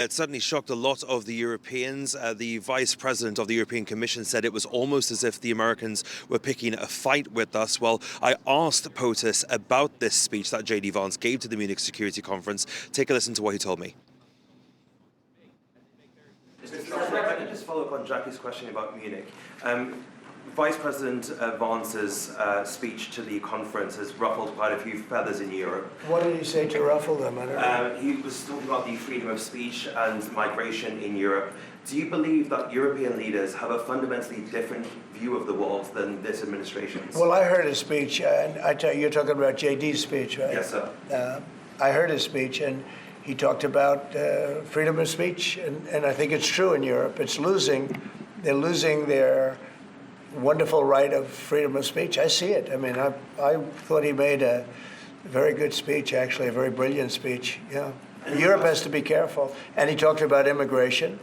It certainly shocked a lot of the Europeans. The Vice President of the European Commission said it was almost as if the Americans were picking a fight with us. Well, I asked POTUS about this speech that J.D. Vance gave to the Munich Security Conference. Take a listen to what he told me. If I can just follow up on Jackie's question about Munich. Vice President Vance's speech to the conference has ruffled quite a few feathers in Europe. What did he say to ruffle them? I don't know. He was talking about the freedom of speech and migration in Europe. Do you believe that European leaders have a fundamentally different view of the world than this administration's? Well, I heard his speech, and I tell you, you're talking about JD's speech, right? Yes, sir. I heard his speech, and he talked about freedom of speech, and I think it's true in Europe. It's losing. They're losing their wonderful right of freedom of speech. I see it. I mean, I thought he made a very good speech, actually, a very brilliant speech. Yeah. Europe has to be careful. And he talked about immigration.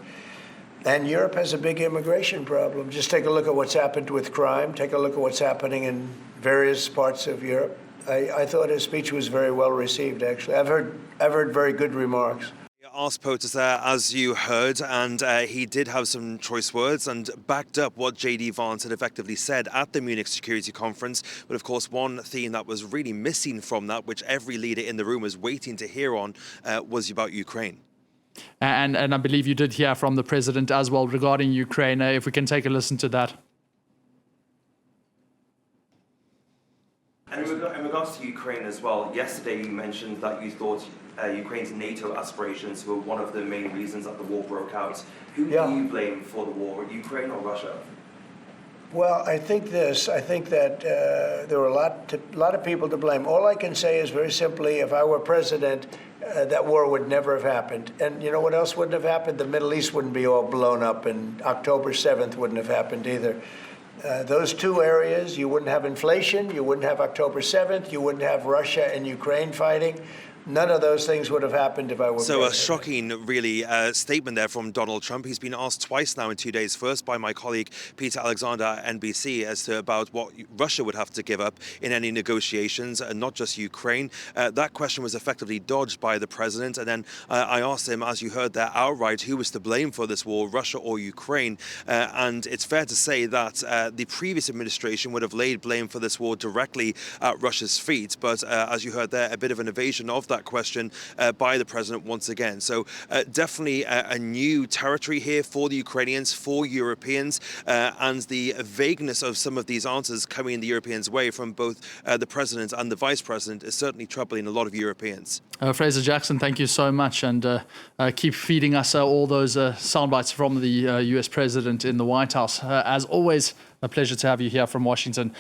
And Europe has a big immigration problem. Just take a look at what's happened with crime. Take a look at what's happening in various parts of Europe. I thought his speech was very well received, actually. I've heard very good remarks. Asked POTUS there, as you heard, and he did have some choice words and backed up what J.D. Vance had effectively said at the Munich Security Conference. But of course, one theme that was really missing from that, which every leader in the room was waiting to hear on, was about Ukraine. And I believe you did hear from the president as well regarding Ukraine. If we can take a listen to that. And in regards to Ukraine as well, yesterday you mentioned that you thought Ukraine's NATO aspirations were one of the main reasons that the war broke out. Who do you blame for the war, Ukraine or Russia? Well, I think this. I think that there were a lot of people to blame. All I can say is very simply, if I were president, that war would never have happened. And you know what else wouldn't have happened? The Middle East wouldn't be all blown up, and October 7th wouldn't have happened either. Those two areas, you wouldn't have inflation, you wouldn't have October 7th, you wouldn't have Russia and Ukraine fighting. None of those things would have happened if I were president. So a shocking, really, statement there from Donald Trump. He's been asked twice now in 2 days. First by my colleague Peter Alexander at NBC as to about what Russia would have to give up in any negotiations, and not just Ukraine. That question was effectively dodged by the president. And then I asked him, as you heard there, outright, who was to blame for this war, Russia or Ukraine? And it's fair to say that the previous administration would have laid blame for this war directly at Russia's feet. But as you heard there, a bit of an evasion of that question by the president once again. So definitely a new territory here for the Ukrainians, for Europeans, and the vagueness of some of these answers coming in the Europeans' way from both the president and the vice president is certainly troubling a lot of Europeans. Fraser Jackson, thank you so much, and keep feeding us all those sound bites from the US president in the White House. As always, a pleasure to have you here from Washington.